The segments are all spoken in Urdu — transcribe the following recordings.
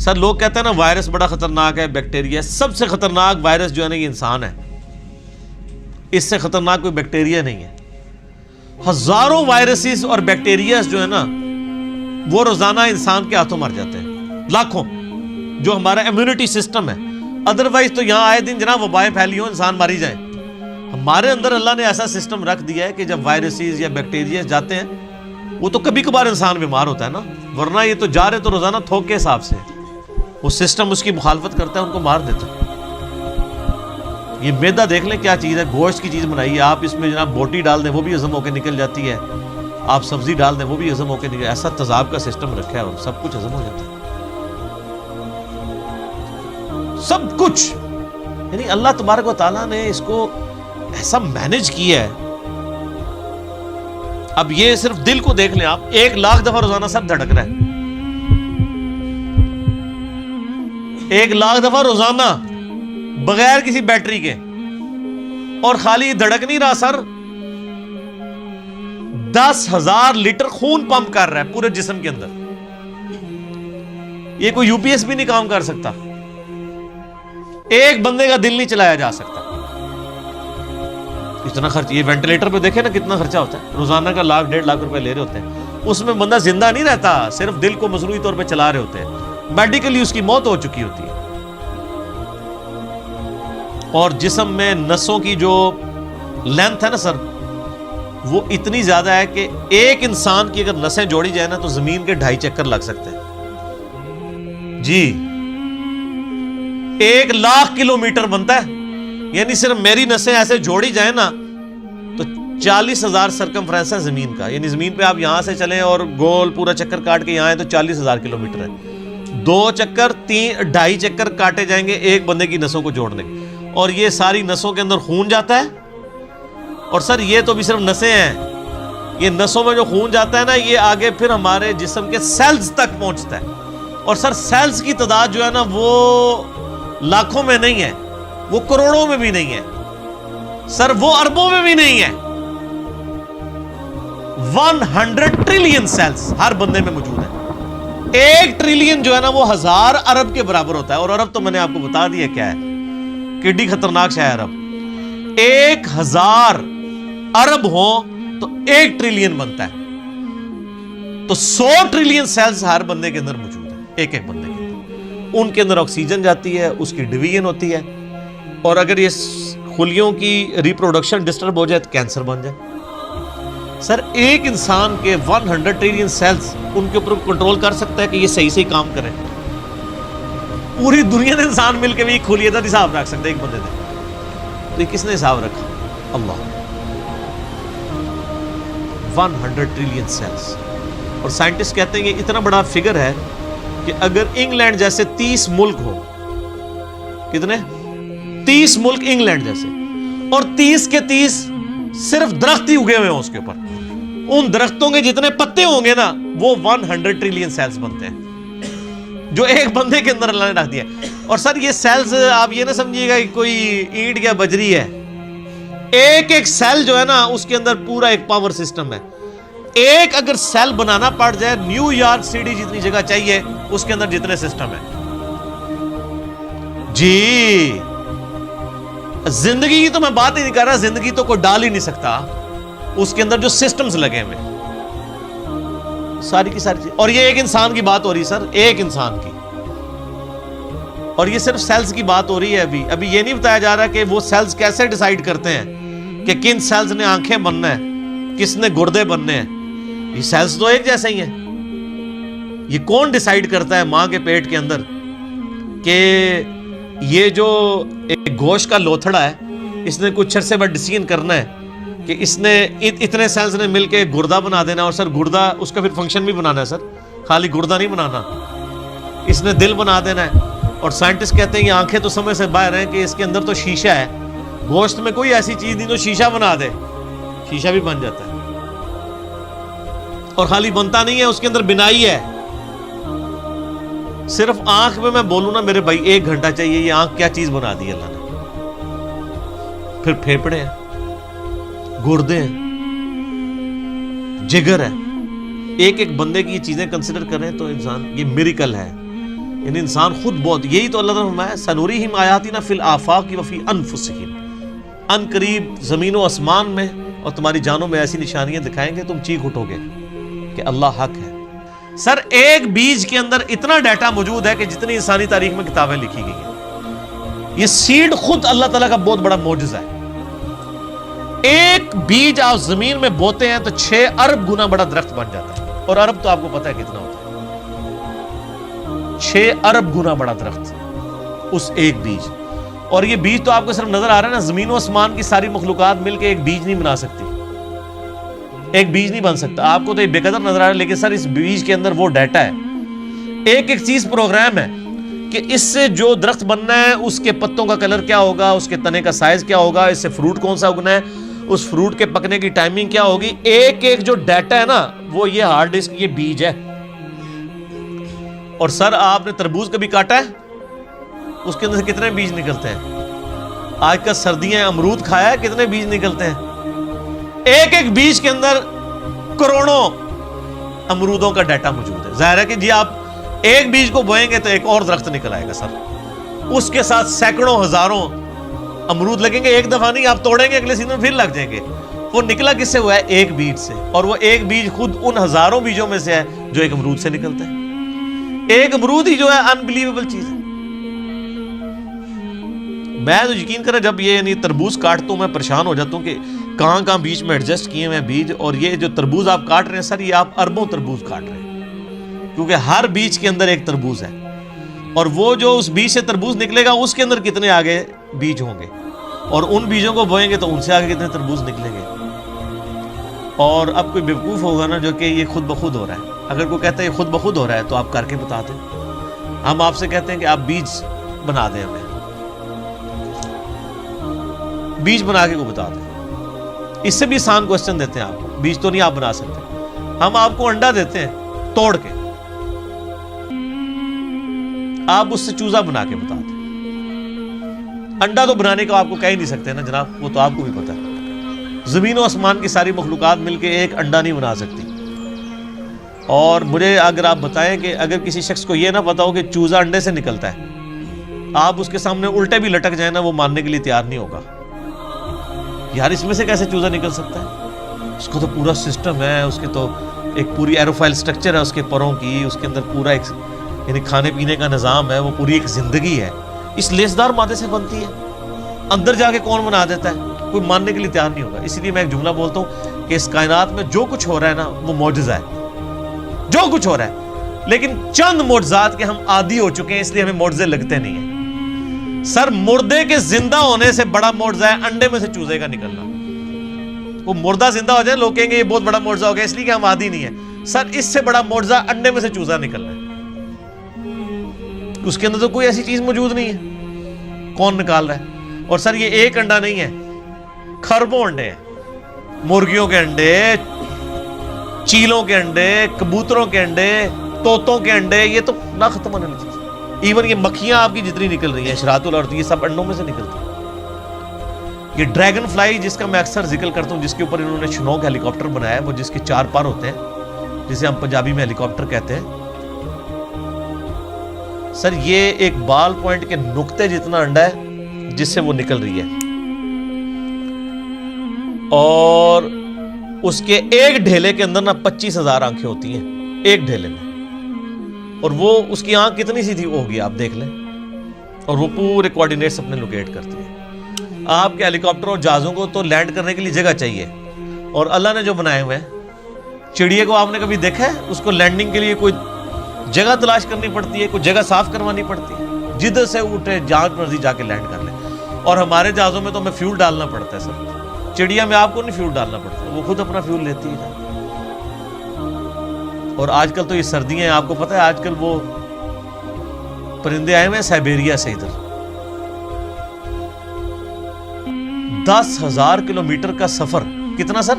سر لوگ کہتے ہیں نا وائرس بڑا خطرناک ہے، بیکٹیریا، سب سے خطرناک وائرس جو ہے نا یہ انسان ہے، اس سے خطرناک کوئی بیکٹیریا نہیں ہے۔ ہزاروں وائرسز اور بیکٹیریاز جو ہے نا وہ روزانہ انسان کے ہاتھوں مر جاتے ہیں، لاکھوں، جو ہمارا امیونٹی سسٹم ہے۔ ادروائز تو یہاں آئے دن جناب وبائیں پھیلی ہوں، انسان ماری جائیں۔ ہمارے اندر اللہ نے ایسا سسٹم رکھ دیا ہے کہ جب وائرسز یا بیکٹیریاز جاتے ہیں وہ تو کبھی کبھار انسان بیمار ہوتا ہے نا، ورنہ یہ تو جا رہے تو روزانہ تھوک کے حساب سے، وہ سسٹم اس کی مخالفت کرتا ہے، ان کو مار دیتا ہے۔ یہ میدا دیکھ لیں کیا چیز ہے، گوشت کی چیز بنائی ہے، آپ اس میں جناب بوٹی ڈال دیں وہ بھی ہضم ہو کے نکل جاتی ہے، آپ سبزی ڈال دیں وہ بھی ہضم ہو کے نکل، ایسا تیزاب کا سسٹم رکھا ہے اور سب کچھ ہضم ہو جاتا ہے، سب کچھ۔ یعنی اللہ تبارک و تعالیٰ نے اس کو ایسا مینج کیا ہے۔ اب یہ صرف دل کو دیکھ لیں آپ، 1,00,000 دفعہ روزانہ سر دھڑک رہا ہے، 1,00,000 دفعہ روزانہ بغیر کسی بیٹری کے، اور خالی دھڑک نہیں رہا سر، 10,000 لیٹر خون پمپ کر رہا ہے پورے جسم کے اندر۔ یہ کوئی یو پی ایس بھی نہیں کام کر سکتا، ایک بندے کا دل نہیں چلایا جا سکتا، اتنا خرچ۔ یہ وینٹیلیٹر پہ دیکھیں نا کتنا خرچہ ہوتا ہے، روزانہ کا 1,00,000 1.5 لاکھ روپے لے رہے ہوتے ہیں، اس میں بندہ زندہ نہیں رہتا، صرف دل کو مصنوعی طور پہ چلا رہے ہوتے ہیں، میڈیکلی اس کی موت ہو چکی ہوتی ہے۔ اور جسم میں نسوں کی جو لینتھ ہے نا سر، وہ اتنی زیادہ ہے کہ ایک انسان کی اگر نسیں جوڑی جائے نا تو زمین کے 2.5 چکر لگ سکتے ہیں جی، 1,00,000 کلومیٹر بنتا ہے۔ یعنی صرف میری نسیں ایسے جوڑی جائیں نا تو 40,000 سرکمفرنس ہے زمین کا، یعنی زمین پہ آپ یہاں سے چلیں اور گول پورا چکر کاٹ کے یہاں آئیں تو 40,000 کلومیٹر ہے، 2 چکر 2.5 چکر کاٹے جائیں گے ایک بندے کی نسوں کو جوڑنے کے۔ اور یہ ساری نسوں کے اندر خون جاتا ہے، اور سر یہ تو بھی صرف نسیں ہیں، یہ نسوں میں جو خون جاتا ہے نا یہ آگے پھر ہمارے جسم کے سیلز تک پہنچتا ہے، اور سر سیلز کی تعداد جو ہے نا وہ لاکھوں میں نہیں ہے، وہ کروڑوں میں بھی نہیں ہے سر، وہ اربوں میں بھی نہیں ہے، 100 ٹریلین سیلز ہر بندے میں موجود ہے۔ 1 ٹریلین جو ہے نا وہ 1000 ارب کے برابر ہوتا ہے، اور ارب تو میں نے آپ کو بتا دیا کیا ہے، کڈی خطرناک شے ہے ارب۔ 1000 ارب ہوں تو 1 ٹریلین بنتا ہے، تو 100 ٹریلین سیلز ہر بندے کے اندر موجود ہے، ایک ایک بندے کے اندر۔ ان کے اندر آکسیجن جاتی ہے، اس کی ڈویژن ہوتی ہے، اور اگر یہ خلیوں کی ریپروڈکشن ڈسٹرب ہو جائے تو کینسر بن جائے۔ سر ایک انسان کے 100 ٹریلین سیلز ان کے اوپر کنٹرول کر سکتا ہے کہ یہ صحیح صحیح کام کریں؟ پوری دنیا نے انسان مل کے بھی خلیت کا حساب رکھ سکتے ایک بندے نے، تو یہ کس نے حساب رکھا؟ اللہ۔ 100 ٹریلین سیلز، اور سائنٹسٹ کہتے ہیں کہ اتنا بڑا فگر ہے کہ اگر انگلینڈ جیسے 30 ملک ہو، کتنے 30 ملک انگلینڈ جیسے، اور 30 کے 30 صرف درخت ہی اگے ہوئے ہوں اس کے اوپر، ان درختوں کے جتنے پتے ہوں گے نا وہ 100 ٹریلین سیلز بنتے ہیں، جو ایک بندے کے اندر اللہ نے رکھ دیا۔ اور سر یہ سیلز آپ یہ نہ سمجھیے گا کہ کوئی اینٹ یا بجری ہے، ایک ایک سیل جو ہے نا اس کے اندر پورا ایک پاور سسٹم ہے۔ ایک اگر سیل بنانا پڑ جائے، نیو یارک سٹی جتنی جگہ چاہیے اس کے اندر جتنے سسٹم ہے جی۔ زندگی کی تو میں بات ہی نہیں کر رہا، زندگی تو کوئی ڈال ہی نہیں سکتا، اس کے اندر جو سسٹمز لگے ہوئے ساری کی ساری چیز۔ اور یہ ایک انسان کی بات ہو رہی سر، ایک انسان کی، اور یہ صرف سیلز کی بات ہو رہی ہے۔ ابھی یہ نہیں بتایا جا رہا کہ وہ سیلز کیسے ڈیسائیڈ کرتے ہیں کہ کن سیلز نے آنکھیں بننا ہے، کس نے گردے بننے ہیں۔ یہ سیلز تو ایک جیسے ہی ہیں، یہ کون ڈیسائیڈ کرتا ہے ماں کے پیٹ کے اندر کہ یہ جو ایک گوشت کا لوتھڑا ہے اس نے کچھ عرصے بعد ڈیسیژن کرنا ہے کہ اس نے اتنے سیلز نے مل کے گردہ بنا دینا، اور سر گردہ اس کا پھر فنکشن بھی بنانا ہے سر، خالی گردہ نہیں بنانا، اس نے دل بنا دینا ہے۔ اور سائنٹسٹ کہتے ہیں یہ آنکھیں تو سمجھ سے باہر ہیں کہ اس کے اندر تو شیشہ ہے، گوشت میں کوئی ایسی چیز نہیں تو شیشہ بنا دے، شیشہ بھی بن جاتا ہے۔ اور خالی بنتا نہیں ہے، اس کے اندر بنائی ہے۔ صرف آنکھ میں بولوں نا میرے بھائی 1 گھنٹہ چاہیے، یہ آنکھ کیا چیز بنا دی اللہ نے۔ پھر پھیپڑے ہیں، گردے ہیں، جگر ہے، ایک ایک بندے کی یہ چیزیں کنسیڈر کریں تو انسان یہ میریکل ہے۔ یعنی انسان خود بہت، یہی تو اللہ تعالیٰ نے فرمایا سنوریہم آیاتنا فی الآفاق وفی انفسہم، ان قریب زمین و آسمان میں اور تمہاری جانوں میں ایسی نشانیاں دکھائیں گے تم چیخ اٹھو گے کہ اللہ حق ہے۔ سر ایک بیج کے اندر اتنا ڈیٹا موجود ہے کہ جتنی انسانی تاریخ میں کتابیں لکھی گئی ہیں، یہ سیڈ خود اللہ تعالیٰ کا بہت بڑا معجزہ ہے۔ ایک بیج آپ زمین میں بوتے ہیں تو 6 ارب گنا بڑا درخت بن جاتا ہے، اور ارب تو آپ کو پتہ ہے کتنا ہوتا ہے، 6 ارب گنا بڑا درخت اس ایک بیج۔ اور یہ بیج تو آپ کو صرف نظر آ رہا ہے نا، زمین و آسمان کی ساری مخلوقات مل کے ایک بیج نہیں بنا سکتی، ایک بیج نہیں بن سکتا۔ آپ کو تو یہ بے قدر نظر آ رہا ہے، لیکن سر اس بیج کے اندر وہ ڈیٹا ہے، ایک ایک چیز پروگرام ہے کہ اس سے جو درخت بننا ہے اس کے پتوں کا کلر کیا ہوگا، اس کے تنے کا سائز کیا ہوگا، اس سے فروٹ کون سا اگنا ہے، اس فروٹ کے پکنے کی ٹائمنگ کیا ہوگی، ایک ایک جو ڈیٹا ہے نا وہ یہ ہارڈ ڈسک، یہ بیج ہے۔ اور سر آپ نے تربوز کبھی کاٹا ہے؟ اس کے اندر سے کتنے بیج نکلتے ہیں؟ آج کل سردیاں امرود کھایا ہے، کتنے بیج نکلتے ہیں؟ ایک ایک بیج کے اندر کروڑوں امرودوں کا ڈیٹا موجود ہے۔ ظاہر ہے کہ جی آپ ایک بیج کو بوئیں گے تو ایک اور درخت نکل آئے گا سر، اس کے ساتھ سینکڑوں ہزاروں امرود لگیں گے، ایک دفعہ نہیں، آپ توڑیں گے اگلے سیزن پھر لگ جائیں گے۔ وہ نکلا کس سے ہوا ہے؟ ایک بیج سے، اور وہ ایک بیج خود ان ہزاروں بیجوں میں سے ہے جو ایک امرود سے نکلتا ہے۔ ایک امرود ہی جو ہے انبلیویبل چیز ہے۔ میں تو یقین کریں جب یہ یعنی تربوز کاٹتا ہوں میں پریشان ہو جاتا ہوں کہ کہاں کہاں بیچ میں ایڈجسٹ کیے ہوئے بیج، اور یہ جو تربوز آپ کاٹ رہے ہیں سر، یہ آپ اربوں تربوز کاٹ رہے ہیں، کیونکہ ہر بیج کے اندر ایک تربوز ہے، اور وہ جو اس بیج سے تربوز نکلے گا اس کے اندر کتنے آگے بیج ہوں گے، اور ان بیجوں کو بوئیں گے تو ان سے آگے کتنے تربوز نکلیں گے۔ اور اب کوئی بیوقوف ہوگا نا جو کہ یہ خود بخود ہو رہا ہے، اگر کوئی کہتا ہے یہ خود بخود ہو رہا ہے تو آپ کر کے بتا دیں۔ ہم آپ سے کہتے ہیں کہ آپ بیج بنا دیں، ہمیں بیج بنا کے کو بتا دیں۔ اس سے بھی آسان کوسچن دیتے ہیں آپ کو، بیج تو نہیں آپ بنا سکتے، ہم آپ کو انڈا دیتے ہیں توڑ کے، آپ اس سے چوزا بنا کے بتا دیں۔ انڈا تو بنانے کا آپ کو کہہ ہی نہیں سکتے نا جناب، وہ تو آپ کو بھی پتا ہے۔ زمین و آسمان کی ساری مخلوقات مل کے ایک انڈا نہیں بنا سکتی۔ اور مجھے اگر آپ بتائیں کہ اگر کسی شخص کو یہ نہ پتا ہو کہ چوزا انڈے سے نکلتا ہے، آپ اس کے سامنے الٹے بھی لٹک جائیں نا، وہ ماننے کے لیے تیار نہیں ہوگا۔ یار اس میں سے کیسے چوزا نکل سکتا ہے؟ اس کو تو پورا سسٹم ہے، اس کے تو ایک پوری ایروفائل سٹرکچر ہے اس کے پروں کی، اس کے اندر پورا ایک یعنی کھانے پینے کا نظام ہے، وہ پوری ایک زندگی ہے، اس لیسدار مادے سے بنتی ہے۔ اندر جا کے کون بنا دیتا ہے؟ کوئی ماننے کے لیے تیار نہیں ہوگا۔ اسی لیے میں ایک جملہ بولتا ہوں کہ اس کائنات میں جو کچھ ہو رہا ہے نا وہ معجزہ ہے، جو کچھ ہو رہا ہے، لیکن چند معجزات کے ہم عادی ہو چکے ہیں، اس لیے ہمیں معجزے لگتے نہیں ہیں۔ سر مردے کے زندہ ہونے سے بڑا معجزہ ہے انڈے میں سے چوزے کا نکلنا۔ وہ مردہ زندہ ہو جائے، لوگ کہیں گے یہ بہت بڑا معجزہ ہو گیا اس لیے کہ ہم عادی نہیں ہیں۔ سر اس سے بڑا معجزہ انڈے میں سے چوزا نکلنا ہے، اس کے اندر تو کوئی ایسی چیز موجود نہیں ہے، کون نکال رہا ہے؟ اور سر یہ ایک انڈا نہیں ہے، خربوں انڈے ہیں، مرغیوں کے انڈے، چیلوں کے انڈے، کبوتروں کے انڈے، طوطوں کے انڈے، یہ تو نہ ختم ہونے والی چیز۔ ایون یہ مکھیاں آپ کی جتنی نکل رہی ہیں شراط الارض، یہ سب انڈوں میں سے نکلتی ہیں۔ یہ ڈریگن فلائی جس کا میں اکثر ذکر کرتا ہوں، جس کے اوپر انہوں نے شنوک ہیلی کاپٹر بنایا ہے، وہ جس کے 4 پر ہوتے ہیں، جسے ہم پنجابی میں ہیلی کاپٹر کہتے ہیں۔ سر یہ ایک بال پوائنٹ کے نقطے جتنا انڈا ہے جس سے وہ نکل رہی ہے، اور اس کے ایک ڈھیلے کے اندر نا 25,000 آنکھیں ہوتی ہیں ایک ڈھیلے میں، اور وہ اس کی آنکھ کتنی سی تھی ہوگی آپ دیکھ لیں، اور وہ پورے کوارڈینیٹس اپنے لوکیٹ کرتی ہے۔ آپ کے ہیلی کاپٹر اور جہازوں کو تو لینڈ کرنے کے لیے جگہ چاہیے، اور اللہ نے جو بنائے ہوئے ہیں، چڑیے کو آپ نے کبھی دیکھا ہے اس کو لینڈنگ کے لیے کوئی جگہ تلاش کرنی پڑتی ہے، کوئی جگہ صاف کروانی پڑتی ہے، جدھر سے اٹھے جہاں مرضی جا کے لینڈ کر لیں۔ اور ہمارے جہازوں میں تو ہمیں فیول ڈالنا پڑتا ہے سر، چڑیا میں آپ کو نہیں فیول ڈالنا پڑتا، وہ خود اپنا فیول لیتی ہے۔ اور آج کل تو یہ سردیاں ہیں، آپ کو پتہ ہے آج کل وہ پرندے آئے ہوئے ہیں سائبیریا سے، ادھر 10,000 کلومیٹر کا سفر، کتنا سر؟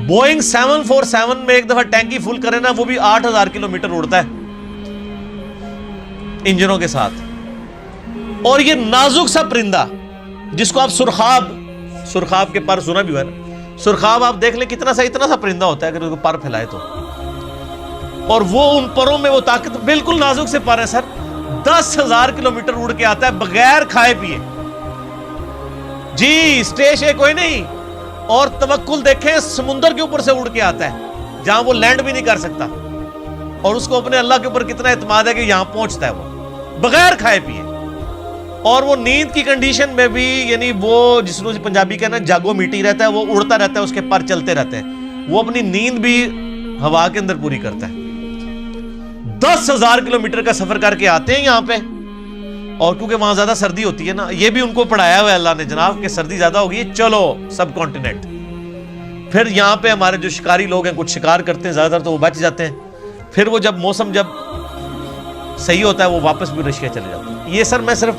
بوئنگ 747 میں ایک دفعہ ٹینکی فل کرے نا، وہ بھی 8,000 کلومیٹر اڑتا ہے انجنوں کے ساتھ۔ اور یہ نازک سا پرندہ جس کو آپ سرخاب کے پر سنا بھی ہوا ہے نا، سرخاب آپ دیکھ لیں کتنا سا اتنا سا پرندہ ہوتا ہے اگر اس کو پر پھیلائے تو، اور وہ ان پروں میں وہ طاقت، بالکل نازک سے پر ہے سر، 10,000 کلومیٹر اڑ کے آتا ہے بغیر کھائے پیے، جی اسٹیش ہے کوئی نہیں، اور توکل دیکھیں سمندر کے اوپر سے اڑ کے آتا ہے جہاں وہ لینڈ بھی نہیں کر سکتا، اور اس کو اپنے اللہ کے اوپر کتنا اعتماد ہے کہ یہاں پہنچتا ہے وہ بغیر کھائے پیے، اور وہ نیند کی کنڈیشن میں بھی، یعنی وہ جس کو پنجابی کہنا جاگو میٹی رہتا ہے، وہ اڑتا رہتا ہے، اس کے پر چلتے رہتے ہیں، وہ اپنی نیند بھی ہوا کے اندر پوری کرتا ہے۔ 10,000 کلومیٹر کا سفر کر کے آتے ہیں یہاں پہ، اور کیونکہ وہاں زیادہ سردی ہوتی ہے نا، یہ بھی ان کو پڑھایا ہوا ہے اللہ نے جناب کہ سردی زیادہ ہوگی، چلو سب کانٹیننٹ۔ پھر یہاں پہ ہمارے جو شکاری لوگ ہیں کچھ شکار کرتے ہیں زیادہ تر تو وہ بچ جاتے ہیں، پھر وہ جب موسم جب صحیح ہوتا ہے وہ واپس بھی رشیا چلے جاتے ہیں۔ یہ سر میں صرف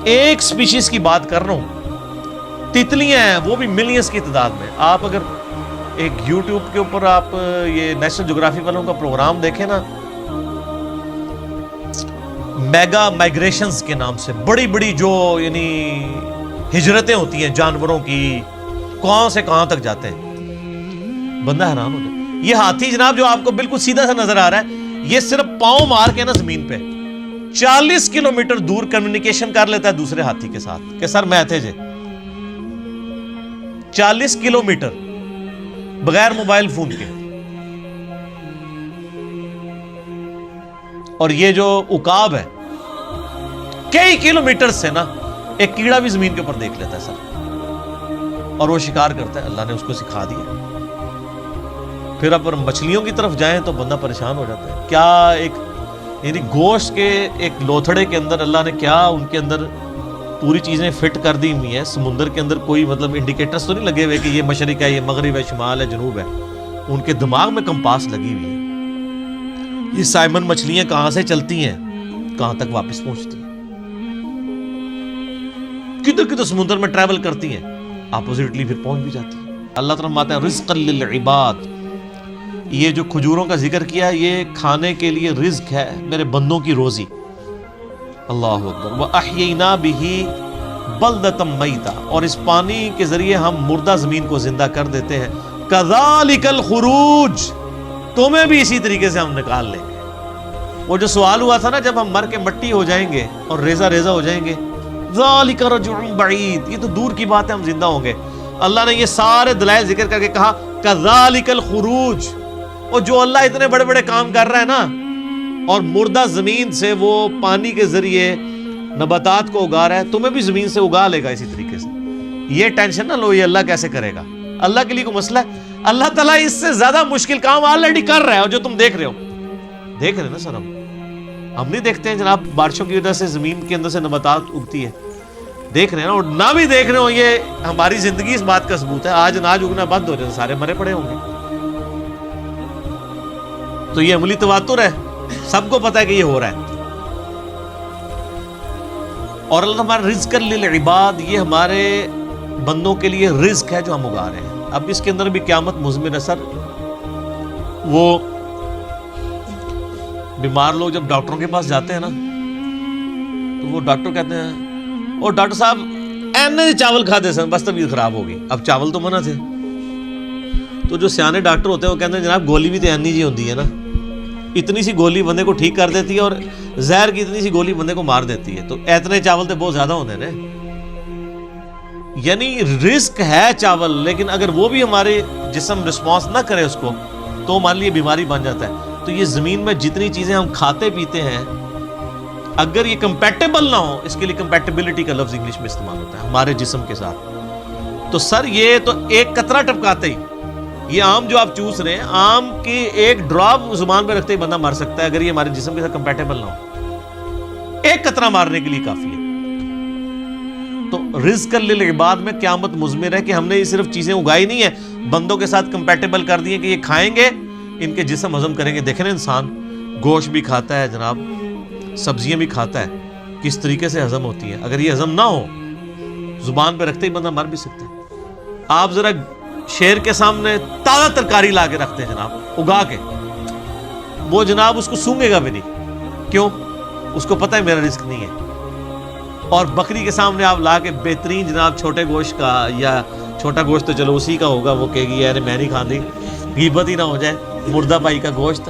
ایک سپیشیز کی بات کر رہا ہوں، تتلیاں ہیں وہ بھی ملینز کی تعداد میں۔ آپ اگر ایک یوٹیوب کے اوپر آپ یہ نیشنل جغرافی والوں کا پروگرام دیکھیں نا، میگا مائگریشنز کے نام سے بڑی بڑی جو یعنی ہجرتیں ہوتی ہیں جانوروں کی، کہاں سے کہاں تک جاتے ہیں، بندہ حیران ہو جائے۔ یہ ہاتھی جناب جو آپ کو بالکل سیدھا سا نظر آ رہا ہے، یہ صرف پاؤں مار کے نا زمین پہ 40 کلومیٹر دور کمیونیکیشن کر لیتا ہے دوسرے ہاتھی کے ساتھ کہ سر میں تھے جے 40 کلومیٹر بغیر موبائل فون کے۔ اور یہ جو عقاب ہے کئی کلومیٹر سے نا ایک کیڑا بھی زمین کے اوپر دیکھ لیتا ہے سر، اور وہ شکار کرتا ہے، اللہ نے اس کو سکھا دیا۔ پھر اگر مچھلیوں کی طرف جائیں تو بندہ پریشان ہو جاتا ہے، کیا ایک یعنی گوشت کے ایک لوتھڑے کے اندر اللہ نے کیا ان کے اندر پوری چیزیں فٹ کر دی ہوئی ہیں۔ سمندر کے اندر کوئی مطلب انڈیکیٹرز تو نہیں لگے ہوئے کہ یہ مشرق ہے، یہ مغرب ہے، شمال ہے، جنوب ہے، ان کے دماغ میں کمپاس لگی ہوئی ہے۔ یہ سائمن مچھلیاں کہاں سے چلتی ہیں، کہاں تک واپس پہنچتی ہیں، کدھر کدھر سمندر میں ٹریول کرتی ہیں، اپوزٹلی پھر پہنچ بھی جاتی ہیں۔ اللہ تعالیٰ فرماتا ہے رزقا للعباد، یہ جو کھجوروں کا ذکر کیا یہ کھانے کے لیے رزق ہے، میرے بندوں کی روزی۔ اللہ اکبر۔ وَأَحْيَيْنَا بِهِ بَلْدَةً مَيْتًا، اور اس پانی کے ذریعے ہم مردہ زمین کو زندہ کر دیتے ہیں۔ كَذَلِكَ الْخُرُوجِ، تمہیں بھی اسی طریقے سے ہم نکال لیں گے۔ وہ جو سوال ہوا تھا نا جب ہم مر کے مٹی ہو جائیں گے اور ریزہ ریزہ ہو جائیں گے، ذَلِكَ رَجْعٌ بَعِيدٌ، یہ تو دور کی بات ہے، ہم زندہ ہوں گے۔ اللہ نے یہ سارے دلائل ذکر کر کے کہا كَذَلِكَ الْخُرُوجِ، اور جو اللہ اتنے بڑے بڑے کام کر رہا ہے نا، اور مردہ زمین سے وہ پانی کے ذریعے نباتات کو اگا رہا ہے، تمہیں بھی زمین سے اگا لے گا اسی طریقے سے۔ یہ ٹینشن نہ لو یہ اللہ کیسے کرے گا، اللہ کے لیے کوئی مسئلہ ہے؟ اللہ تعالیٰ اس سے زیادہ مشکل کام آلریڈی کر رہا ہے، اور جو تم دیکھ رہے ہو، دیکھ رہے نا سر، ہم نہیں دیکھتے ہیں جناب بارشوں کی وجہ سے زمین کے اندر سے نباتات اگتی ہے، دیکھ رہے ہیں نا، اور نہ بھی دیکھ رہے ہو یہ ہماری زندگی اس بات کا ثبوت ہے۔ آج اناج اگنا بند ہو جائے سارے مرے پڑے ہوں گے۔ تو یہ عملی تواتر ہے، سب کو پتا ہے کہ یہ ہو رہا ہے۔ اور اللہ ہمارا رزق للعباد، یہ ہمارے بندوں کے لیے رزق ہے جو ہم اگا رہے ہیں۔ اب اس کے اندر بھی قیامت مضمر ہے سر۔ وہ بیمار لوگ جب ڈاکٹروں کے پاس جاتے ہیں نا تو وہ ڈاکٹر کہتے ہیں اور ڈاکٹر صاحب اینے چاول کھا دے سن بس طبیعت خراب ہوگی۔ اب چاول تو منع تھے، تو جو سیانے ڈاکٹر ہوتے ہیں وہ کہتے ہیں جناب گولی بھی تو اینی جی ہوتی ہے نا، اتنی سی گولی بندے کو ٹھیک کر دیتی ہے اور زہر کی اتنی سی گولی بندے کو مار دیتی ہے، تو اتنے چاول تو بہت زیادہ ہونے نا۔ یعنی رزق ہے چاول، لیکن اگر وہ بھی ہمارے جسم رسپانس نہ کرے اس کو تو ہمارے لیے بیماری بن جاتا ہے۔ تو یہ زمین میں جتنی چیزیں ہم کھاتے پیتے ہیں اگر یہ کمپیٹیبل نہ ہو، اس کے لیے کمپیٹیبلٹی کا لفظ انگلش میں استعمال ہوتا ہے ہمارے جسم کے ساتھ، تو سر یہ تو ایک قطرہ ٹپکاتے ہی، یہ آم جو آپ چوس رہے ہیں، آم کی ایک ڈراپ زبان پہ رکھتے ہی بندہ مر سکتا ہے اگر یہ ہمارے جسم کے ساتھ کمپیٹیبل نہ ہو، ایک قطرہ مارنے کے لیے کافی ہے۔ تو رزق للعباد میں قیامت مضمر ہے کہ ہم نے یہ صرف چیزیں اگائی نہیں ہیں، بندوں کے ساتھ کمپیٹیبل کر دی ہیں کہ یہ کھائیں گے ان کے جسم ہضم کریں گے۔ دیکھیں نا انسان گوشت بھی کھاتا ہے جناب، سبزیاں بھی کھاتا ہے، کس طریقے سے ہضم ہوتی ہیں، اگر یہ ہضم نہ ہو زبان پہ رکھتے ہی بندہ مر بھی سکتا ہے۔ آپ ذرا شیر کے سامنے تازہ ترکاری لا کے رکھتے ہیں جناب اگا کے، وہ جناب اس کو سونگے گا بھی نہیں، کیوں؟ اس کو پتہ ہے میرا رزق نہیں ہے۔ اور بکری کے سامنے آپ لا کے بہترین جناب چھوٹے گوشت کا، یا چھوٹا گوشت تو چلو اسی کا ہوگا، وہ کہے گی یار میں نہیں کھاندی، غیبت ہی نہ ہو جائے، مردہ پائی کا گوشت،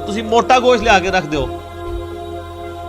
ਤੁਸੀਂ ਮੋਟਾ ਗੋਸ਼ਤ ਲਿਆ ਕੇ ਰੱਖ ਦਿਓ,